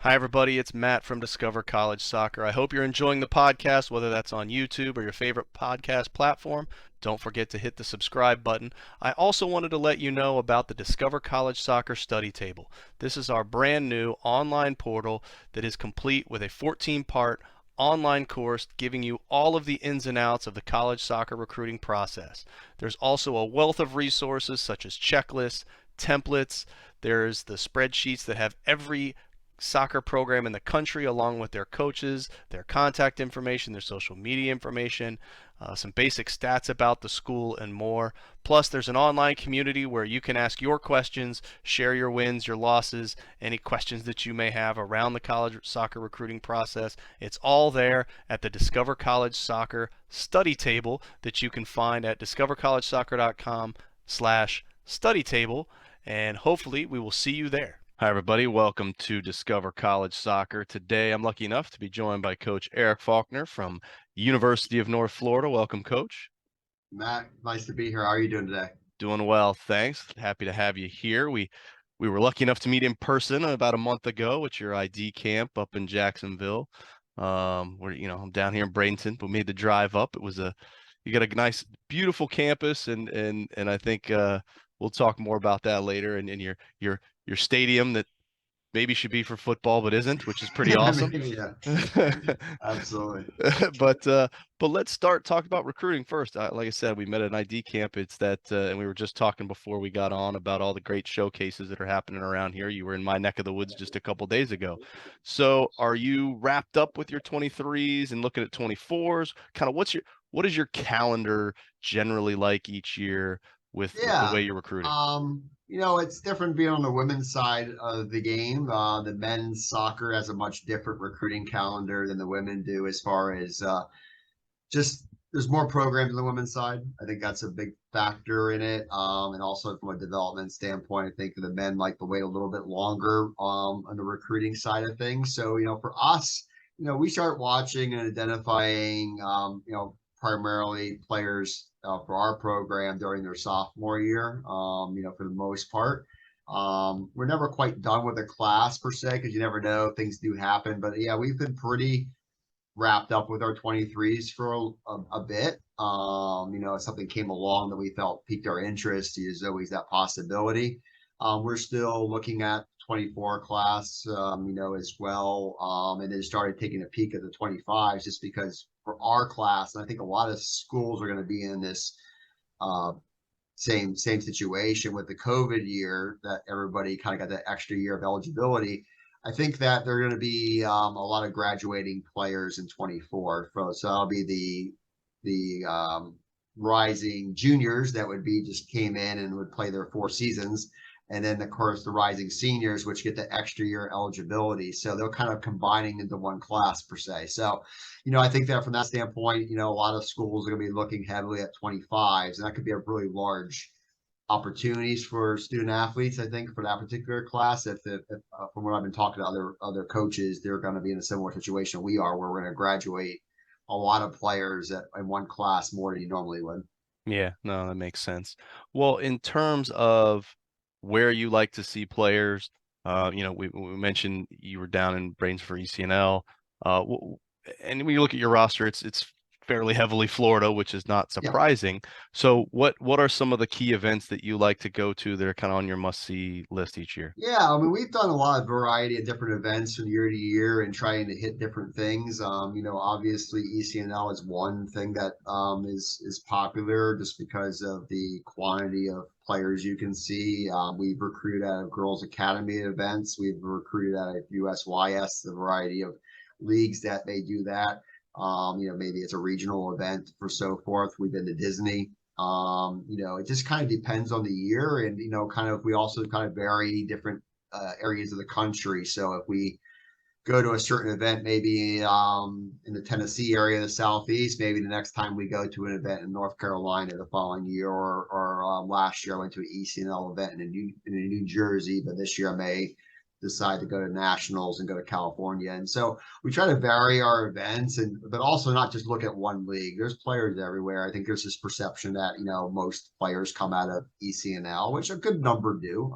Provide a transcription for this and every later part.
Hi, everybody. It's Matt from Discover College Soccer. I hope you're enjoying the podcast, whether that's on YouTube or your favorite podcast platform. Don't forget to hit the subscribe button. I also wanted to let you know about the Discover College Soccer Study Table. This is our brand new online portal that is complete with a 14-part online course giving you all of the ins and outs of the college soccer recruiting process. There's also a wealth of resources such as checklists, templates. There's the spreadsheets that have every soccer program in the country, along with their coaches, their contact information, their social media information, some basic stats about the school, and more. Plus, there's an online community where you can ask your questions, share your wins, your losses, any questions that you may have around the college soccer recruiting process. It's all there at the Discover College Soccer study table that you can find at discovercollegesoccer.com/study table, and hopefully we will see you there. Hi, everybody. Welcome to Discover College Soccer. Today, I'm lucky enough to be joined by Coach Eric Faulconer from University of North Florida. Welcome, Coach. Matt, nice to be here. How are you doing today? Doing well, thanks. Happy to have you here. We were lucky enough to meet in person about a month ago at your ID camp up in Jacksonville. Where I'm down here in Bradenton. We made the drive up. You got a nice, beautiful campus, and I think we'll talk more about that later. And your stadium that maybe should be for football but isn't, which is pretty awesome. Maybe, yeah. Absolutely. But let's start talking about recruiting first. Like I said, we met at an ID camp. It's that, and we were just talking before we got on about all the great showcases that are happening around here. You were in my neck of the woods just a couple days ago. So, are you wrapped up with your 23s and looking at 24s? Kind of what is your calendar generally like each year with the way you're recruiting? It's different being on the women's side of the game. The men's soccer has a much different recruiting calendar than the women do as far as just there's more programs on the women's side. I think that's a big factor in it. And also from a development standpoint, I think the men like to wait a little bit longer on the recruiting side of things. So, for us, we start watching and identifying, primarily players for our program during their sophomore year, for the most part. We're never quite done with a class per se because you never know, things do happen. But yeah, we've been pretty wrapped up with our 23s for a bit. If something came along that we felt piqued our interest, there's always that possibility. We're still looking at 24 class, as well, and then started taking a peek at the 25s just because for our class, and I think a lot of schools are going to be in this same situation with the COVID year that everybody kind of got that extra year of eligibility. I think that there are going to be a lot of graduating players in 24. So that'll be the rising juniors that would be just came in and would play their 4 seasons. And then, of course, the rising seniors, which get the extra year eligibility. So they're kind of combining into one class per se. So, I think that from that standpoint, a lot of schools are going to be looking heavily at 25s, and that could be a really large opportunities for student athletes. I think for that particular class, if from what I've been talking to other coaches, they're going to be in a similar situation we are, where we're going to graduate a lot of players in one class more than you normally would. Yeah, no, that makes sense. Well, in terms of where you like to see players, we mentioned you were down in Brains for ECNL, and when you look at your roster, it's fairly heavily Florida, which is not Yeah. surprising. So what are some of the key events that you like to go to that are kind of on your must-see list each year? Yeah, I mean, we've done a lot of variety of different events from year to year and trying to hit different things. Obviously ECNL is one thing that is popular just because of the quantity of players you can see. We've recruited out of Girls Academy events. We've recruited out of USYS, the variety of leagues that they do that. Maybe it's a regional event for so forth. We've been to Disney. It just kind of depends on the year, and kind of we also kind of vary different areas of the country. So if we go to a certain event, maybe in the Tennessee area, the Southeast, maybe the next time we go to an event in North Carolina the following year, or last year I went to an ECNL event in New Jersey, but this year I may decide to go to nationals and go to California. And so we try to vary our events, but also not just look at one league. There's players everywhere. I think there's this perception that most players come out of ECNL, which a good number do,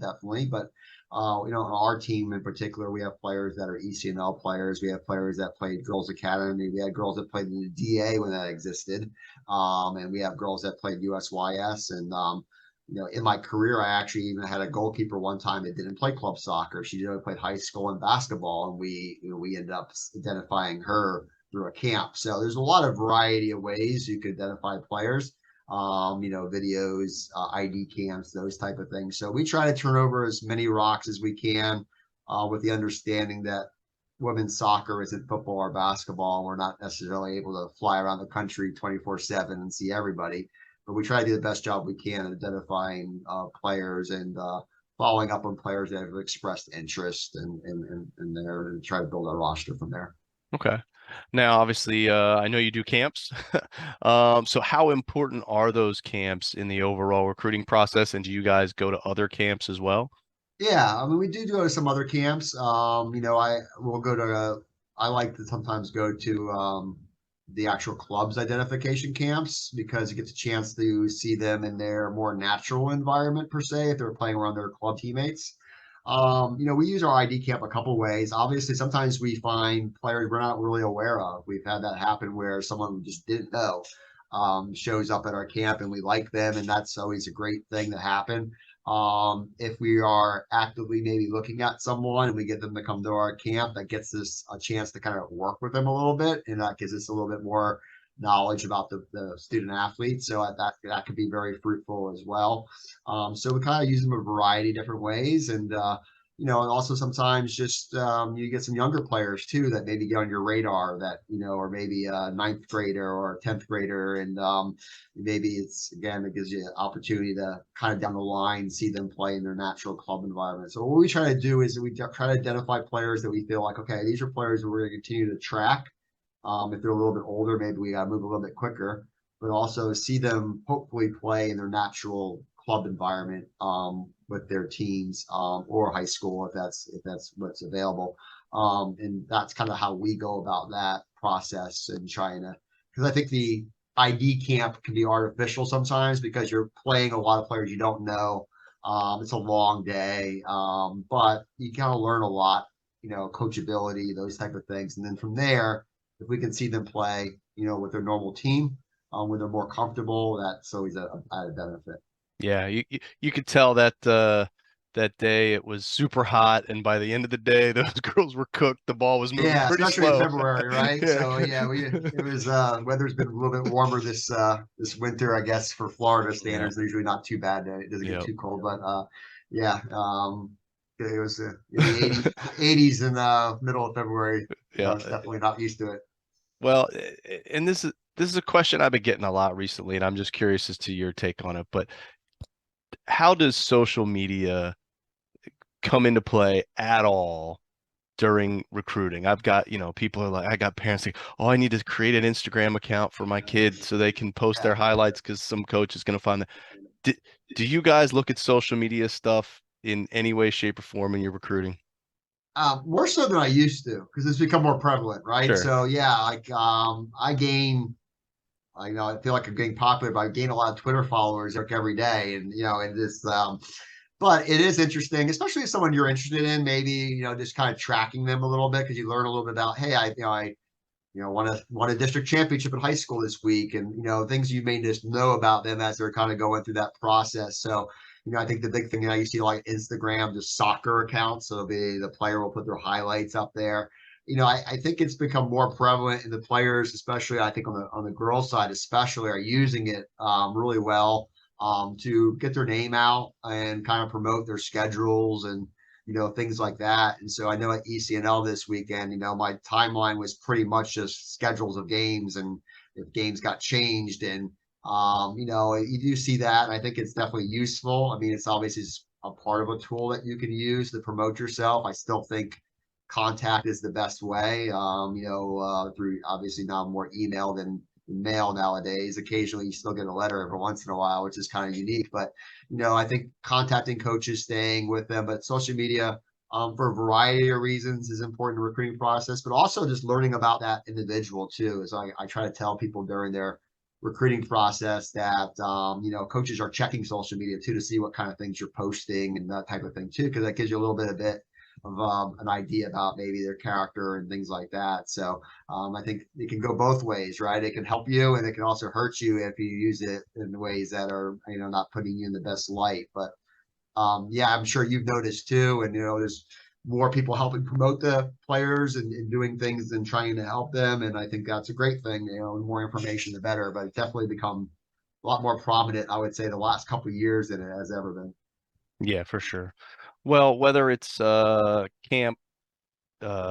definitely. But On our team in particular, we have players that are ECNL players. We have players that played Girls Academy. We had girls that played in the DA when that existed. And we have girls that played USYS. And, in my career, I actually even had a goalkeeper one time that didn't play club soccer. She only played high school and basketball. And we ended up identifying her through a camp. So there's a lot of variety of ways you could identify players. Videos, ID cams, those type of things. So we try to turn over as many rocks as we can, with the understanding that women's soccer isn't football or basketball. We're not necessarily able to fly around the country 24/7 and see everybody, but we try to do the best job we can at identifying players and following up on players that have expressed interest in there, and try to build our roster from there. Okay. Now, obviously, I know you do camps. So how important are those camps in the overall recruiting process? And do you guys go to other camps as well? Yeah, I mean, we do go to some other camps. I will go to. I like to sometimes go to the actual club's identification camps because you get the chance to see them in their more natural environment per se if they're playing around their club teammates. We use our ID camp a couple ways. Obviously, sometimes we find players we're not really aware of. We've had that happen where someone we just didn't know shows up at our camp and we like them, and that's always a great thing to happen. If we are actively maybe looking at someone and we get them to come to our camp, that gets us a chance to kind of work with them a little bit, and that gives us a little bit more knowledge about the student athlete. So that could be very fruitful as well. So we kind of use them a variety of different ways, and also sometimes just you get some younger players too that maybe get on your radar that or maybe a ninth grader or a 10th grader, and maybe it gives you an opportunity to kind of down the line see them play in their natural club environment. So what we try to do is we try to identify players that we feel like, okay, these are players that we're going to continue to track. If they're a little bit older, maybe we got to move a little bit quicker, but also see them hopefully play in their natural club environment with their teams, or high school if that's what's available. And that's kind of how we go about that process in China. Because I think the ID camp can be artificial sometimes because you're playing a lot of players you don't know. It's a long day, but you kind of learn a lot, coachability, those type of things. And then from there, if we can see them play, with their normal team, when they're more comfortable, that's always a added benefit. Yeah, you could tell that that day it was super hot, and by the end of the day, those girls were cooked. The ball was moving Yeah, pretty especially in slow. February, right? Yeah. So yeah, it was weather's been a little bit warmer this winter, I guess, for Florida Yeah. standards. They're usually not too bad. It doesn't get Yeah. too cold, but yeah, it was in the 80s in the middle of February. I Yeah. was definitely not used to it. Well, and this is a question I've been getting a lot recently, and I'm just curious as to your take on it. But how does social media come into play at all during recruiting? I've got, people are like, I got parents like, oh, I need to create an Instagram account for my kid so they can post Yeah. their highlights because some coach is going to find that. Do, do you guys look at social media stuff in any way, shape, or form in your recruiting? More so than I used to because it's become more prevalent, right? Sure. So yeah, like I know I feel like I'm getting popular, but I gain a lot of Twitter followers like every day, and this. But it is interesting, especially if someone you're interested in, maybe just kind of tracking them a little bit because you learn a little bit about, hey, I won a district championship in high school this week, and things you may just know about them as they're kind of going through that process. So I think the big thing that you see like Instagram, just soccer accounts, so the player will put their highlights up there. I think it's become more prevalent, and the players, especially I think on the girls' side, especially, are using it really well to get their name out and kind of promote their schedules and things like that. And so I know at ECNL this weekend, my timeline was pretty much just schedules of games and if games got changed. And, you do see that. And I think it's definitely useful. I mean, it's obviously a part of a tool that you can use to promote yourself. I still think contact is the best way, through obviously now more email than mail nowadays. Occasionally, you still get a letter every once in a while, which is kind of unique. But I think contacting coaches, staying with them, but social media, for a variety of reasons, is important in the recruiting process. But also just learning about that individual too. As I try to tell people during their recruiting process that coaches are checking social media too to see what kind of things you're posting and that type of thing too, because that gives you a little bit of an idea about maybe their character and things like that. So I think it can go both ways, right? It can help you and it can also hurt you if you use it in ways that are not putting you in the best light. But yeah, I'm sure you've noticed too, and there's more people helping promote the players and doing things and trying to help them, and I think that's a great thing. The more information, the better. But it's definitely become a lot more prominent, I would say, the last couple of years than it has ever been. Yeah, for sure. Well, whether it's camp,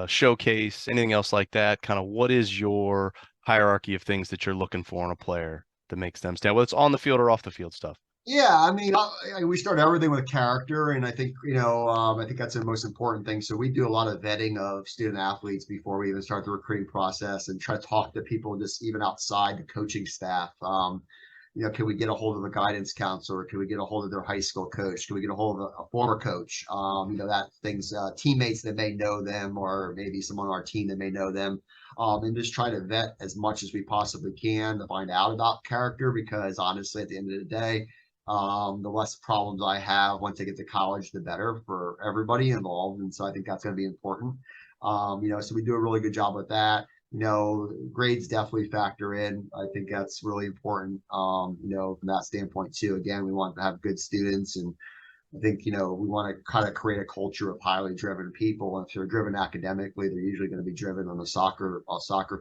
showcase, anything else like that, kind of what is your hierarchy of things that you're looking for in a player that makes them stand? Whether it's on the field or off the field stuff. Yeah, I mean, we start everything with character, and I think I think that's the most important thing. So we do a lot of vetting of student athletes before we even start the recruiting process, and try to talk to people just even outside the coaching staff. Can we get a hold of a guidance counselor? Can we get a hold of their high school coach? Can we get a hold of a former coach? That things teammates that may know them, or maybe someone on our team that may know them, and just try to vet as much as we possibly can to find out about character. Because honestly, at the end of the day the less problems I have once I get to college, the better for everybody involved. And so I think that's going to be important. So we do a really good job with that. Grades definitely factor in. I think that's really important, from that standpoint too. Again, we want to have good students, and I think, we want to kind of create a culture of highly driven people. And if they're driven academically, they're usually going to be driven on the soccer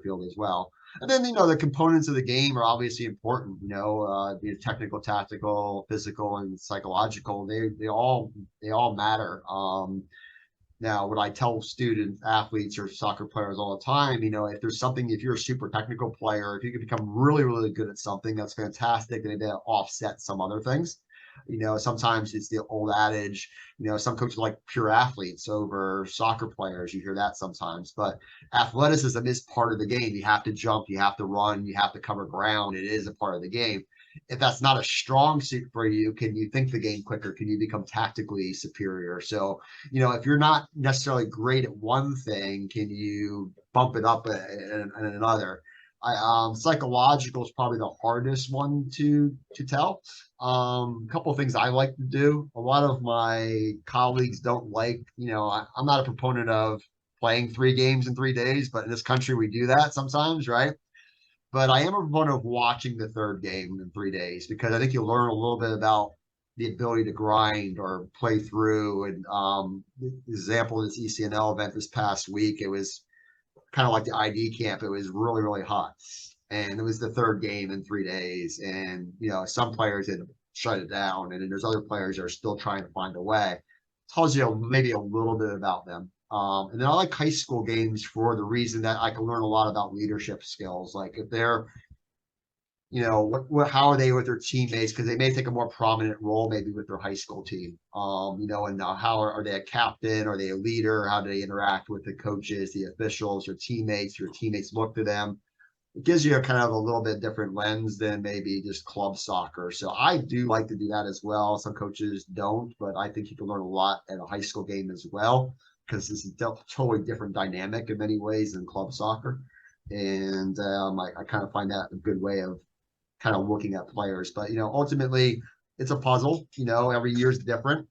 field as well. And then, the components of the game are obviously important, the technical, tactical, physical, and psychological. They all matter. Now, what I tell students, athletes, or soccer players all the time, if you're a super technical player, if you can become really, really good at something, that's fantastic. And it offset some other things. Sometimes it's the old adage, some coaches like pure athletes over soccer players. You hear that sometimes, but athleticism is part of the game. You have to jump, you have to run, you have to cover ground. It is a part of the game. If that's not a strong suit for you, can you think the game quicker? Can you become tactically superior? So, if you're not necessarily great at one thing, can you bump it up in another? Psychological is probably the hardest one to tell. A couple of things I like to do. A lot of my colleagues don't like. I'm not a proponent of playing 3 games in 3 days, but in this country we do that sometimes, right? But I am a proponent of watching the third game in 3 days, because I think you'll learn a little bit about the ability to grind or play through. And the example of this ECNL event this past week, it was kind of like the ID camp. It was really, really hot. And it was the third game in 3 days. And, some players had shut it down. And then there's other players that are still trying to find a way. Tells you maybe a little bit about them. And then I like high school games for the reason that I can learn a lot about leadership skills. Like if they're, how are they with their teammates? Because they may take a more prominent role maybe with their high school team. And how are they a captain? Are they a leader? How do they interact with the coaches, the officials, your teammates? Your teammates look to them. It gives you a kind of a little bit different lens than maybe just club soccer. So I do like to do that as well. Some coaches don't, but I think you can learn a lot at a high school game as well, because it's a totally different dynamic in many ways than club soccer. And I kind of find that a good way of kind of looking at players. But ultimately, it's a puzzle. Every year is different.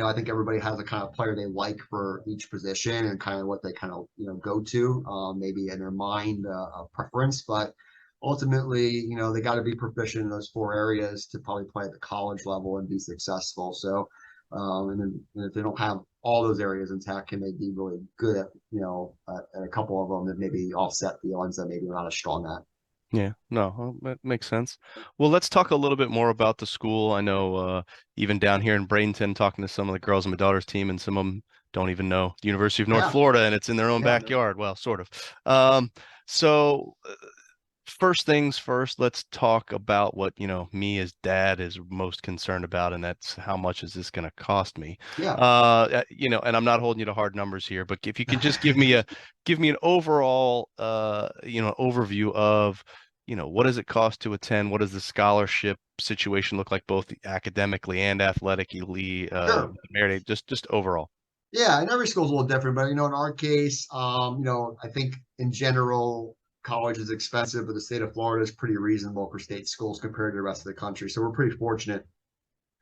I think everybody has a kind of player they like for each position and kind of what they kind of go to, maybe in their mind a preference. But ultimately, they got to be proficient in those 4 areas to probably play at the college level and be successful. So, and if they don't have all those areas intact, can they be really good at at a couple of them that maybe offset the ones that maybe are not as strong at? Yeah, no, that makes sense. Well, let's talk a little bit more about the school. I know even down here in Bradenton, talking to some of the girls on my daughter's team, and some of them don't even know the University of North Yeah, Florida, and it's in their own yeah, backyard. Well, sort of. So first things first, let's talk about what, me as dad is most concerned about, and that's how much is this going to cost me? yeah. And I'm not holding you to hard numbers here, but if you can just give me an overall, overview of, what does it cost to attend? What does the scholarship situation look like, both academically and athletically, Sure. merit, just overall? Yeah, and every school's a little different, but in our case, I think in general, college is expensive, but the state of Florida is pretty reasonable for state schools compared to the rest of the country. So we're pretty fortunate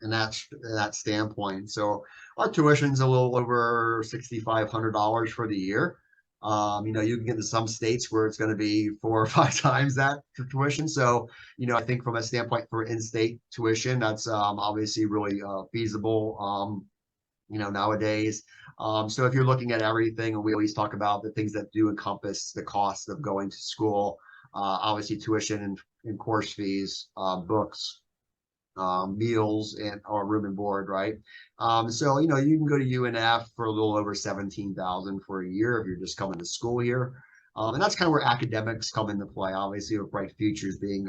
in that standpoint. So our tuition's a little over $6,500 for the year. You can get to some states where it's going to be 4 or 5 times that for tuition. So, I think from a standpoint for in-state tuition, that's obviously really feasible. Nowadays. So if you're looking at everything, and we always talk about the things that do encompass the cost of going to school, obviously tuition and course fees, books, meals and or room and board, right? So you can go to UNF for a little over 17,000 for a year if you're just coming to school here. And that's kind of where academics come into play, obviously, with Bright Futures being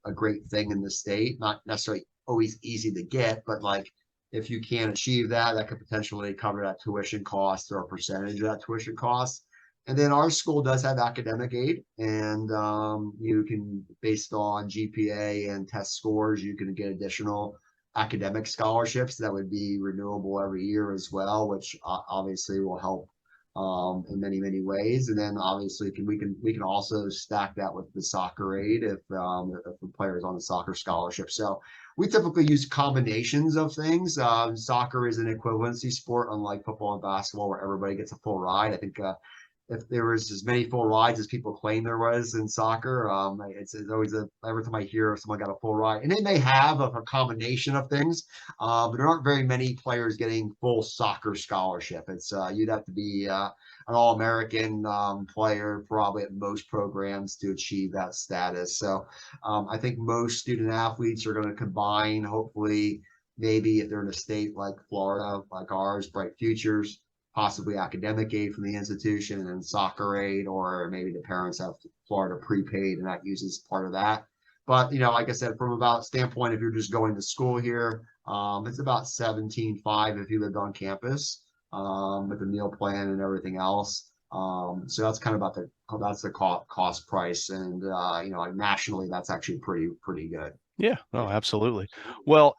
a great thing in the state. Not necessarily always easy to get, but like if you can achieve that, that could potentially cover that tuition cost or a percentage of that tuition cost. And then our school does have academic aid, and you can, based on GPA and test scores, you can get additional academic scholarships that would be renewable every year as well, which obviously will help in many ways. And then obviously we can also stack that with the soccer aid if the player is on the soccer scholarship. So we typically use combinations of things. Soccer is an equivalency sport, unlike football and basketball, where everybody gets a full ride. I think if there was as many full rides as people claim there was in soccer, it's always every time I hear someone got a full ride, and they may have a combination of things, but there aren't very many players getting full soccer scholarship. It's you'd have to be an All-American player probably at most programs to achieve that status. So I think most student athletes are going to combine, hopefully, maybe if they're in a state like Florida, like ours, Bright Futures, possibly academic aid from the institution and soccer aid, or maybe the parents have Florida prepaid and that uses part of that. But, like I said, from about standpoint, if you're just going to school here, it's about 17.5 if you lived on campus, with the meal plan and everything else. So that's kind of that's the cost price. And, like nationally, that's actually pretty good. Yeah, no, absolutely. Well,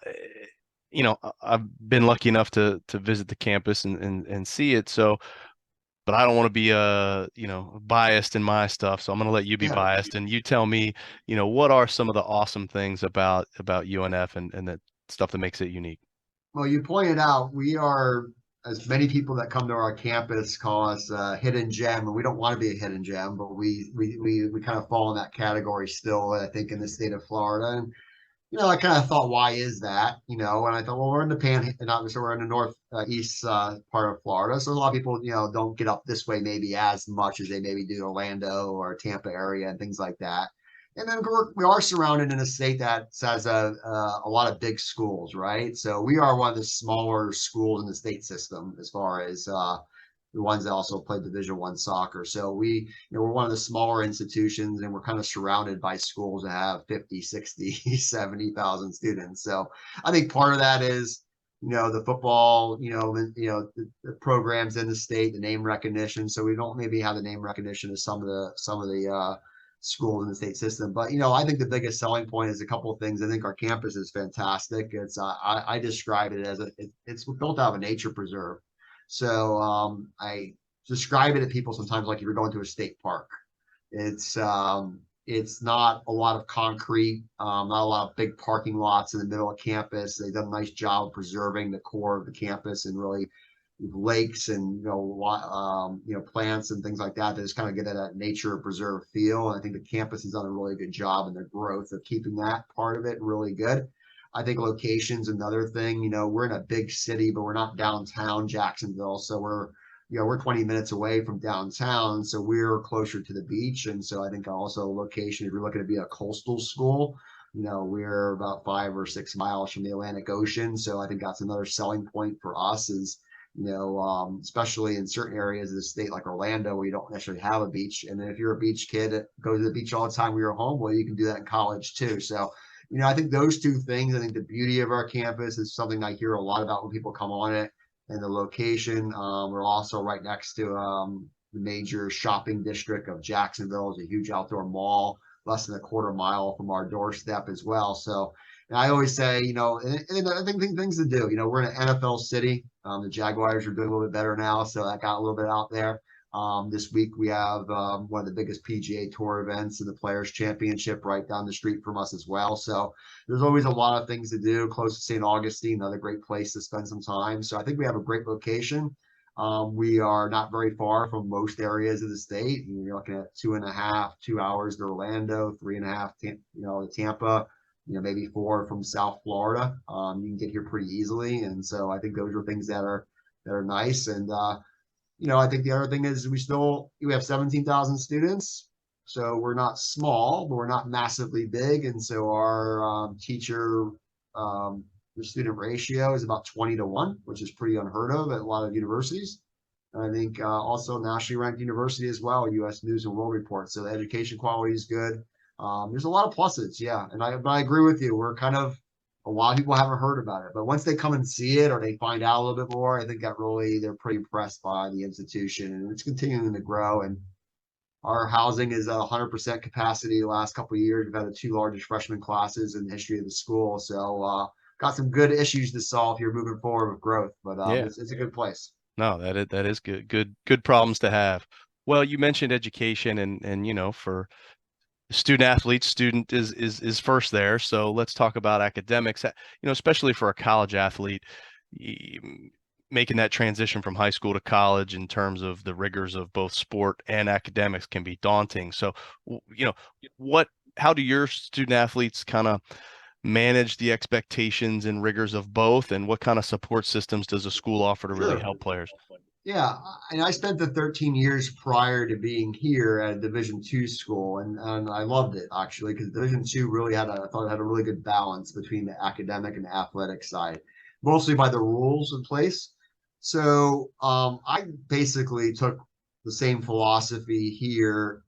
I've been lucky enough to visit the campus and see it. So, but I don't want to be biased in my stuff. So I'm going to let you be Yeah. biased and you tell me, what are some of the awesome things about UNF and that stuff that makes it unique. Well, you pointed out we are, as many people that come to our campus call us a hidden gem, and we don't want to be a hidden gem, but we kind of fall in that category still, I think, in the state of Florida. And I kind of thought, why is that? And I thought, well, we're in the and obviously we're in the northeast part of Florida, so a lot of people, don't get up this way maybe as much as they maybe do Orlando or Tampa area and things like that. And then we are surrounded in a state that has a lot of big schools, right? So we are one of the smaller schools in the state system as far as the ones that also play Division I soccer. So we're one of the smaller institutions, and we're kind of surrounded by schools that have 50, 60, 70,000 students. So I think part of that is, the football, the programs in the state, the name recognition. So we don't maybe have the name recognition of some of the schools in the state system. But I think the biggest selling point is a couple of things. I think our campus is fantastic. It's I describe it as it's built out of a nature preserve. So I describe it to people sometimes like if you're going to a state park. It's not a lot of concrete, not a lot of big parking lots in the middle of campus. They've done a nice job of preserving the core of the campus and really lakes and plants and things like that just kind of get that nature preserve feel. And I think the campus has done a really good job in the growth of keeping that part of it really good. I think location's another thing. We're in a big city, but we're not downtown Jacksonville, so we're 20 minutes away from downtown, so we're closer to the beach. And so I think also location, if you're looking to be a coastal school, we're about 5 or 6 miles from the Atlantic Ocean. So I think that's another selling point for us is especially in certain areas of the state like Orlando, where you don't necessarily have a beach. And then if you're a beach kid that goes to the beach all the time when you're home, well, you can do that in college too. So, I think those two things, I think the beauty of our campus is something I hear a lot about when people come on it, and the location. We're also right next to the major shopping district of Jacksonville. Is a huge outdoor mall, less than a quarter mile from our doorstep as well. So, and I always say, and I think things to do. We're in an NFL city. The Jaguars are doing a little bit better now, so that got a little bit out there. This week we have one of the biggest PGA Tour events and the Players Championship right down the street from us as well. So there's always a lot of things to do close to St. Augustine, another great place to spend some time. So I think we have a great location. We are not very far from most areas of the state. You're looking at 2.5, 2 hours to Orlando, 3.5, to Tampa, maybe 4 from South Florida. You can get here pretty easily. And so I think those are things that are nice. And I think the other thing is we have 17,000 students, so we're not small, but we're not massively big, and so our teacher um, the student ratio is about 20-1, which is pretty unheard of at a lot of universities. And I think also nationally ranked university as well, U.S. News and World Report. So the education quality is good. There's a lot of pluses, yeah, and I agree with you. We're kind of a lot of people haven't heard about it, but once they come and see it or they find out a little bit more, I think that really they're pretty impressed by the institution, and it's continuing to grow. And our housing is at 100% capacity the last couple of years. We've had the 2 largest freshman classes in the history of the school, so got some good issues to solve here moving forward with growth. But Yeah. it's a good place. No, that is good. Good problems to have. Well, you mentioned education and for student athletes, student is first there. So let's talk about academics. Especially for a college athlete, making that transition from high school to college in terms of the rigors of both sport and academics can be daunting. So, what how do your student athletes kind of manage the expectations and rigors of both, and what kind of support systems does a school offer to really Sure. help players? Yeah, and I spent the 13 years prior to being here at a Division II school, and I loved it actually because Division II really I thought it had a really good balance between the academic and the athletic side, mostly by the rules in place. So I basically took the same philosophy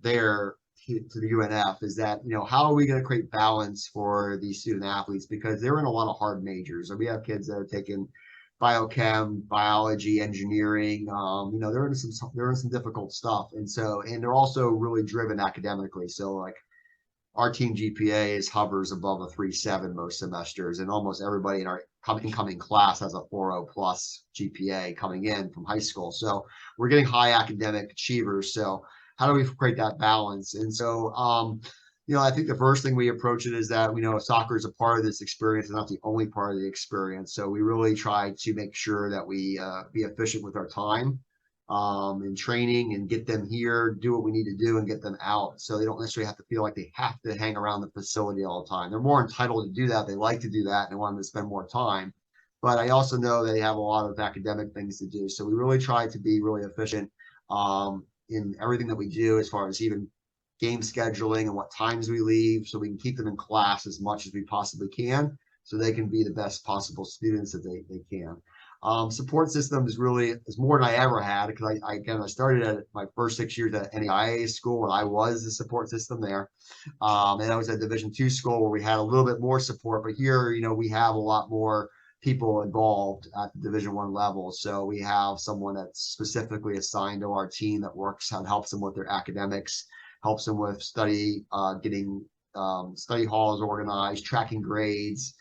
there to the UNF is that how are we going to create balance for these student athletes because they're in a lot of hard majors, and we have kids that are taking biochem, biology, engineering. They're in some difficult stuff, and they're also really driven academically. So like our team GPA hovers above a 3.7 most semesters, and almost everybody in our incoming class has a 4.0 plus GPA coming in from high school. So we're getting high academic achievers. So how do we create that balance? And so I think the first thing we approach it is that we know soccer is a part of this experience and not the only part of the experience. So we really try to make sure that we be efficient with our time in training and get them here, do what we need to do, and get them out. So they don't necessarily have to feel like they have to hang around the facility all the time. They're more entitled to do that. They like to do that and they want them to spend more time. But I also know they have a lot of academic things to do. So we really try to be really efficient in everything that we do as far as even game scheduling and what times we leave so we can keep them in class as much as we possibly can so they can be the best possible students that they can. Support system is more than I ever had because I started at my first 6 years at NAIA school when I was the support system there. And I was at Division II school where we had a little bit more support, but here, we have a lot more people involved at the Division I level. So we have someone that's specifically assigned to our team that works and helps them with their academics, helps them with getting study halls organized, tracking grades,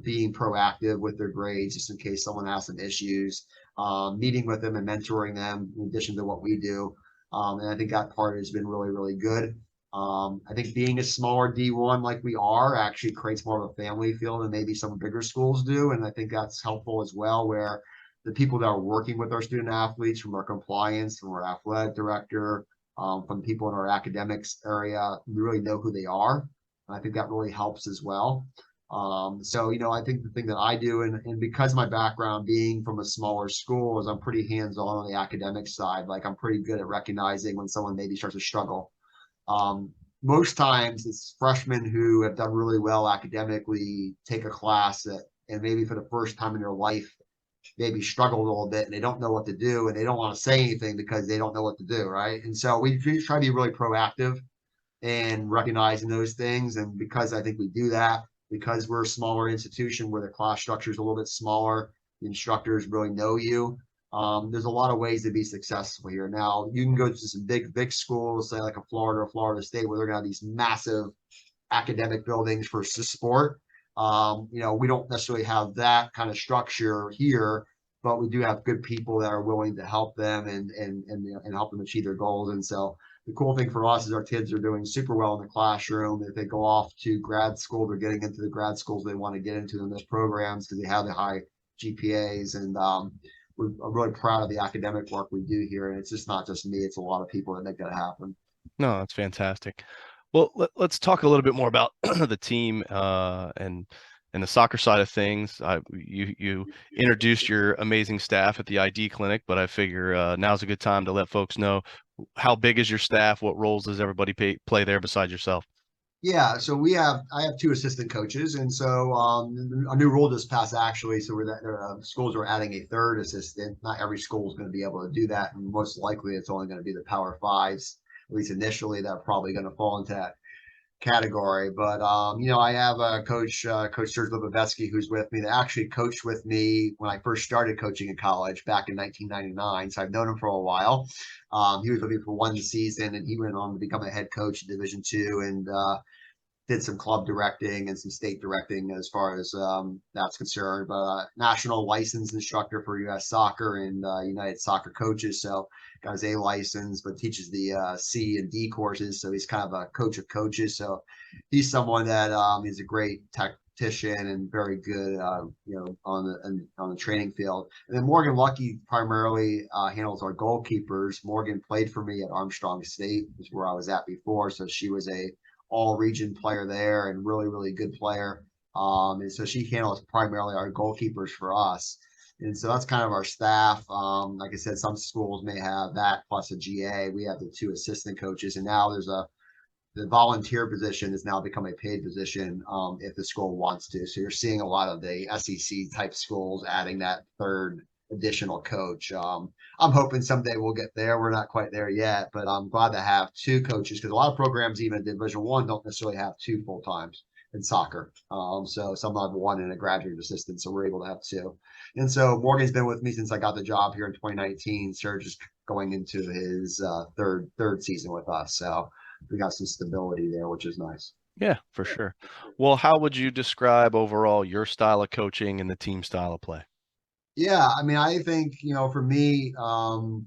being proactive with their grades just in case someone has some issues, meeting with them and mentoring them in addition to what we do. And I think that part has been really, really good. I think being a smaller D1 like we are actually creates more of a family feel than maybe some bigger schools do. And I think that's helpful as well, where the people that are working with our student athletes, from our compliance, from our athletic director, from people in our academics area, we really know who they are. And I think that really helps as well. I think the thing that I do, and because my background being from a smaller school, is I'm pretty hands-on the academic side. Like I'm pretty good at recognizing when someone maybe starts to struggle. Most times it's freshmen who have done really well academically take a class and maybe for the first time in their life, maybe struggled a little bit and they don't know what to do and they don't want to say anything because they don't know what to do, right? And so we try to be really proactive and recognizing those things. And because I think we do that, because we're a smaller institution where the class structure is a little bit smaller, the instructors really know you. There's a lot of ways to be successful here. Now, you can go to some big schools, say like a Florida or Florida State, where they're going to have these massive academic buildings for sport. We don't necessarily have that kind of structure here. but we do have good people that are willing to help them and help them achieve their goals. And so the cool thing for us is our kids are doing super well in the classroom. If they go off to grad school, they're getting into the grad schools they want to get into in those programs because they have the high GPAs. And I'm really proud of the academic work we do here. And it's just not just me; it's a lot of people that make that happen. No, that's fantastic. Well, let's talk a little bit more about the team and the soccer side of things. You introduced your amazing staff at the ID clinic, but I figure now's a good time to let folks know how big is your staff, what roles does everybody play there besides yourself? Yeah, so I have two assistant coaches, and so a new rule just passed actually. So schools are adding a third assistant. Not every school is going to be able to do that, and most likely it's only going to be the Power Fives. At least initially, they're probably going to fall into that category. But I have a coach, Coach Serge Libovetsky, who's with me. That actually coached with me when I first started coaching in college back in 1999. So I've known him for a while. He was with me for one season, and he went on to become a head coach in Division Two, and did some club directing and some state directing as far as that's concerned. But national licensed instructor for U.S. Soccer and United Soccer Coaches. So got his A license, but teaches the C and D courses. So he's kind of a coach of coaches. So he's someone that is a great tactician and very good, on the training field. And then Morgan Lucky primarily handles our goalkeepers. Morgan played for me at Armstrong State, is where I was at before. So she was a all region player there and really, really good player. And so she handles primarily our goalkeepers for us. And so that's kind of our staff. Like I said, some schools may have that plus a GA. We have the two assistant coaches, and now the volunteer position has now become a paid position if the school wants to. So you're seeing a lot of the SEC type schools adding that third additional coach. I'm hoping someday we'll get there. We're not quite there yet, but I'm glad to have two coaches because a lot of programs, even in Division One, don't necessarily have two full times in soccer. So some have one and a graduate assistant, so we're able to have two. And so Morgan's been with me since I got the job here in 2019. Serge is going into his third season with us, so we got some stability there, which is nice. Yeah, for sure. Well, how would you describe overall your style of coaching and the team style of play? Yeah, I mean, I think for me, what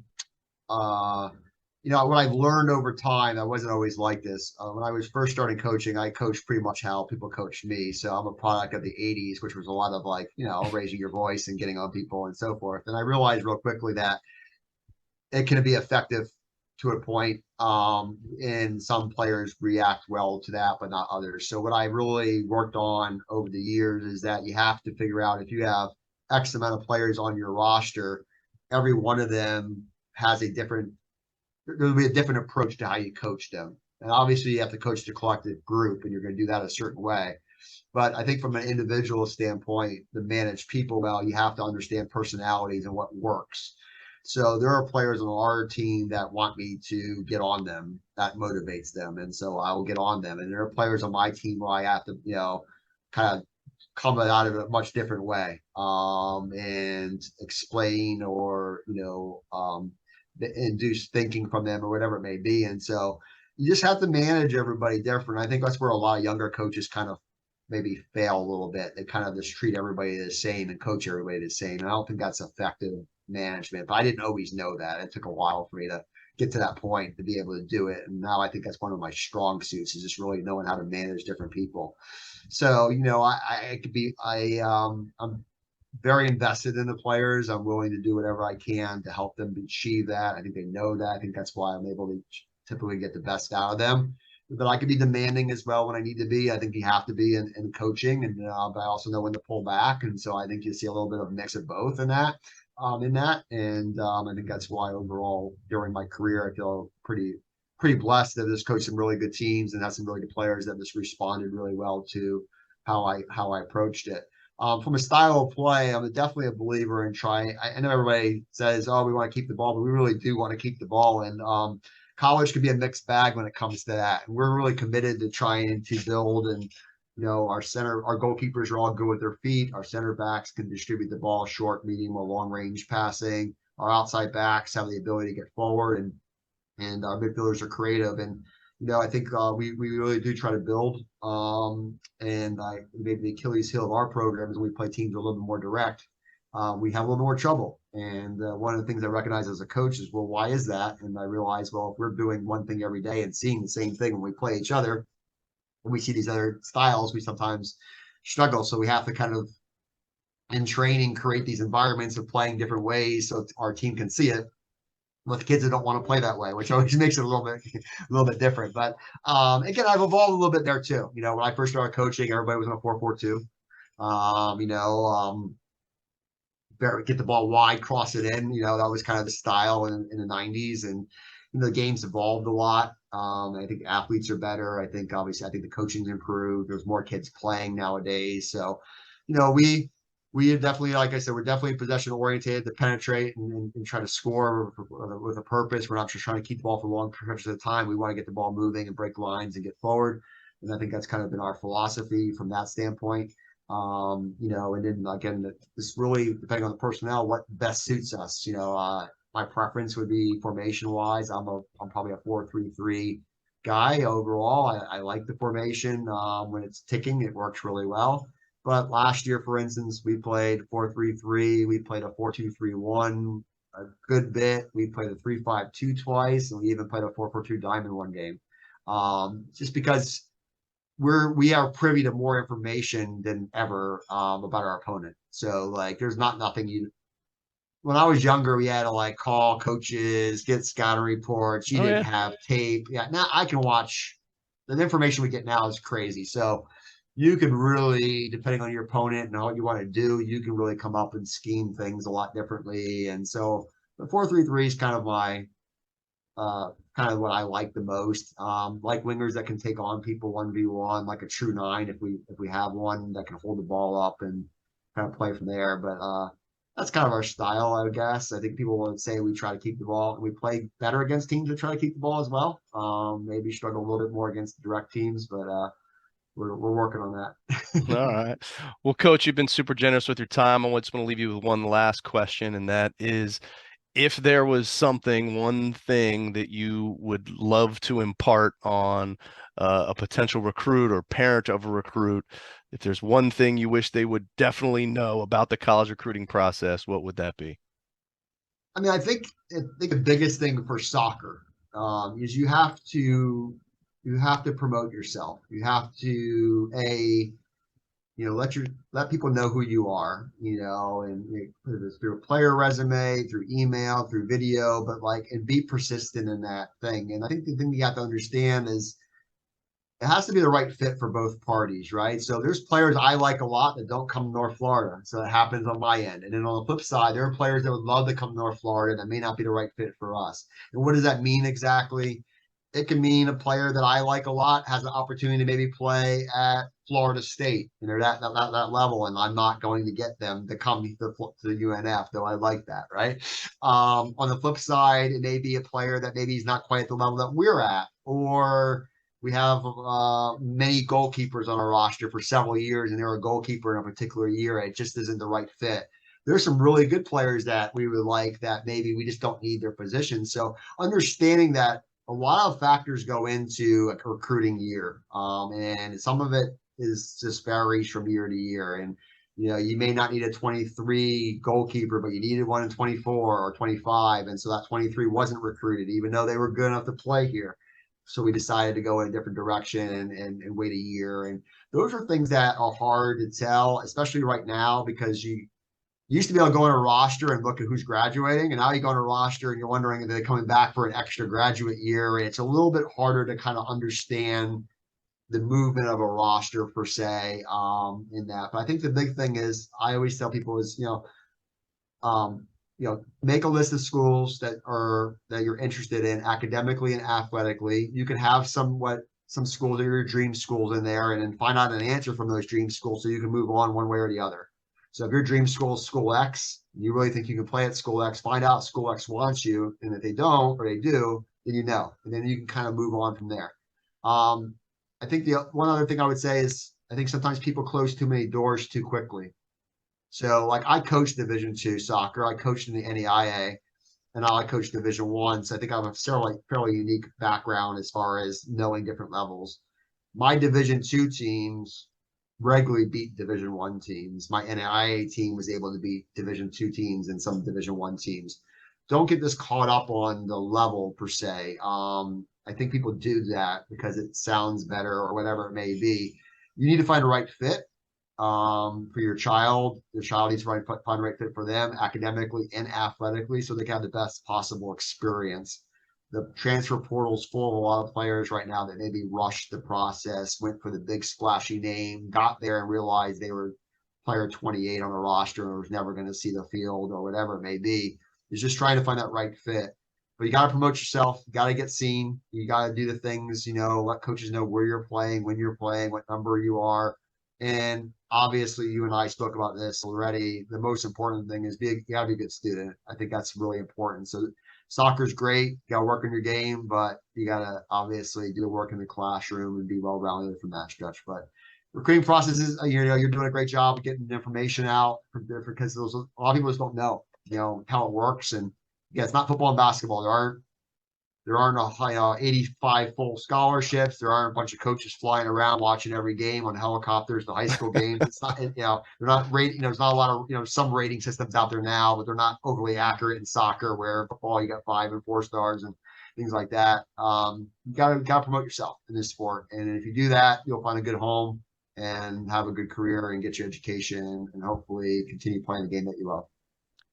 I've learned over time, I wasn't always like this. When I was first starting coaching, I coached pretty much how people coached me. So I'm a product of the 80s, which was a lot of like, raising your voice and getting on people and so forth. And I realized real quickly that it can be effective to a point. And some players react well to that, but not others. So what I really worked on over the years is that you have to figure out if you have X amount of players on your roster, every one of them has there'll be a different approach to how you coach them. And obviously you have to coach the collective group and you're going to do that a certain way. But I think from an individual standpoint, to manage people well, you have to understand personalities and what works. So there are players on our team that want me to get on them. That motivates them. And so I will get on them. And there are players on my team where I have to, kind of come out of it a much different way and explain or, induce thinking from them or whatever it may be. And so you just have to manage everybody different. I think that's where a lot of younger coaches kind of maybe fail a little bit. They kind of just treat everybody the same and coach everybody the same. And I don't think that's effective management, but I didn't always know that. It took a while for me to get to that point to be able to do it. And now I think that's one of my strong suits is just really knowing how to manage different people. So, I'm very invested in the players. I'm willing to do whatever I can to help them achieve that. I think they know that. I think that's why I'm able to typically get the best out of them. But I can be demanding as well when I need to be. I think you have to be in coaching, and but I also know when to pull back. And so I think you see a little bit of a mix of both in that. And I think that's why overall during my career I feel pretty blessed that just coached some really good teams and had some really good players that just responded really well to how I approached it. From a style of play, I'm definitely a believer in trying. I know everybody says, "Oh, we want to keep the ball," but we really do want to keep the ball. And college can be a mixed bag when it comes to that. And we're really committed to trying to build and our goalkeepers are all good with their feet. Our center backs can distribute the ball short, medium, or long range passing. Our outside backs have the ability to get forward, and our midfielders are creative. And I think we really do try to build. And maybe the Achilles heel of our program is we play teams a little bit more direct. we have a little more trouble. And one of the things I recognize as a coach is, well, why is that? And I realize, well, if we're doing one thing every day and seeing the same thing when we play each other, when we see these other styles, we sometimes struggle. So we have to kind of, in training, create these environments of playing different ways so our team can see it with kids that don't want to play that way, which always makes it a little bit different. But again, I've evolved a little bit there too. You know, when I first started coaching, everybody was in a 4-4-2. You know, get the ball wide, cross it in. You know, that was kind of the style in the 90s. And, you know, the game's evolved a lot. I think athletes are better. I think the coaching's improved. There's more kids playing nowadays. So, you know, we are definitely, like I said, we're definitely possession oriented to penetrate and try to score with a purpose. We're not just trying to keep the ball for long stretches of time. We want to get the ball moving and break lines and get forward. And I think that's kind of been our philosophy from that standpoint. You know, and then again, this really depending on the personnel, what best suits us. You know, my preference would be formation wise. I'm probably a 4-3-3 guy overall. I like the formation. When it's ticking, it works really well. But last year, for instance, we played 4-3-3. We played a 4-2-3-1 a good bit. We played a 3-5-2 twice, and we even played a 4-4-2 diamond one game. Just because we are privy to more information than ever about our opponent. So like, there's nothing you. When I was younger, we had to like call coaches, get scouting reports. You Oh didn't yeah. have tape. Yeah, now I can watch. The information we get now is crazy. So you can really, depending on your opponent and what you want to do, you can really come up and scheme things a lot differently. And so the 4-3-3 is kind of what I like the most. Like wingers that can take on people 1v1, like a true nine if we have one that can hold the ball up and kind of play from there. But that's kind of our style, I guess. I think people would say we try to keep the ball. We play better against teams that try to keep the ball as well. Maybe struggle a little bit more against the direct teams, but we're working on that. All right. Well, Coach, you've been super generous with your time. I just want to leave you with one last question, and that is, if there was one thing that you would love to impart on a potential recruit or parent of a recruit, if there's one thing you wish they would definitely know about the college recruiting process, what would that be? I mean, I think the biggest thing for soccer is you have to promote yourself. You have to let people know who you are, you know, and through a player resume, through email, through video, but like and be persistent in that thing. And I think the thing you have to understand is it has to be the right fit for both parties, right? So there's players I like a lot that don't come to North Florida. So it happens on my end. And then on the flip side, there are players that would love to come to North Florida that may not be the right fit for us. And what does that mean exactly? It can mean a player that I like a lot has an opportunity to maybe play at Florida State, you know, that level, and I'm not going to get them to come to UNF, though I like that, right? On the flip side, it may be a player that maybe he's not quite at the level that we're at, or we have many goalkeepers on our roster for several years, and they're a goalkeeper in a particular year, and it just isn't the right fit. There's some really good players that we would like that maybe we just don't need their position. So understanding that a lot of factors go into a recruiting year, and some of it is just varies from year to year. And you know, you may not need a 23 goalkeeper, but you needed one in 24 or 25, and so that 23 wasn't recruited, even though they were good enough to play here. So we decided to go in a different direction and wait a year. And those are things that are hard to tell, especially right now, because you used to be able to go on a roster and look at who's graduating, and now you go on a roster and you're wondering if they're coming back for an extra graduate year. And it's a little bit harder to kind of understand the movement of a roster per se in that. But I think the big thing is I always tell people is um, make a list of schools that you're interested in academically and athletically. You can have some schools that are your dream schools in there, and then find out an answer from those dream schools so you can move on one way or the other. So if your dream school is school X, you really think you can play at school X, find out school X wants you, and if they don't or they do, then you know, and then you can kind of move on from there. Um, I think the one other thing I would say is I think sometimes people close too many doors too quickly. So like I coached Division II soccer, I coached in the NEIA, and now I coach Division I. So I think I have a fairly unique background as far as knowing different levels. My Division II teams regularly beat Division I teams. My NAIA team was able to beat Division II teams and some Division I teams. Don't get this caught up on the level per se. I think people do that because it sounds better or whatever it may be. You need to find the right fit for your child. Your child needs to find the right fit for them academically and athletically so they can have the best possible experience. The transfer portal's full of a lot of players right now that maybe rushed the process, went for the big splashy name, got there and realized they were player 28 on the roster and was never going to see the field or whatever it may be. Is just trying to find that right fit. But you got to promote yourself. You got to get seen. You got to do the things, let coaches know where you're playing, when you're playing, what number you are. And obviously, you and I spoke about this already. The most important thing is you got to be a good student. I think that's really important. So soccer's great. You got to work on your game, but you got to obviously do the work in the classroom and be well rounded from that stretch. But recruiting processes, you're doing a great job getting information out because a lot of people just don't know, how it works. And yeah, it's not football and basketball. There aren't 85 full scholarships. There aren't a bunch of coaches flying around watching every game on helicopters, the high school games. It's not, they're not rating, there's not a lot of, some rating systems out there now, but they're not overly accurate in soccer where football, you got 5 and 4 stars and things like that. You gotta promote yourself in this sport. And if you do that, you'll find a good home and have a good career and get your education and hopefully continue playing the game that you love.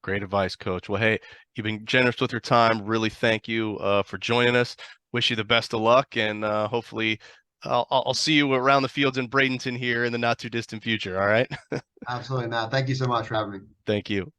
Great advice, Coach. Well, hey, you've been generous with your time. Really thank you for joining us. Wish you the best of luck, and hopefully I'll see you around the fields in Bradenton here in the not too distant future. All right. Absolutely, Matt. Thank you so much for having me. Thank you.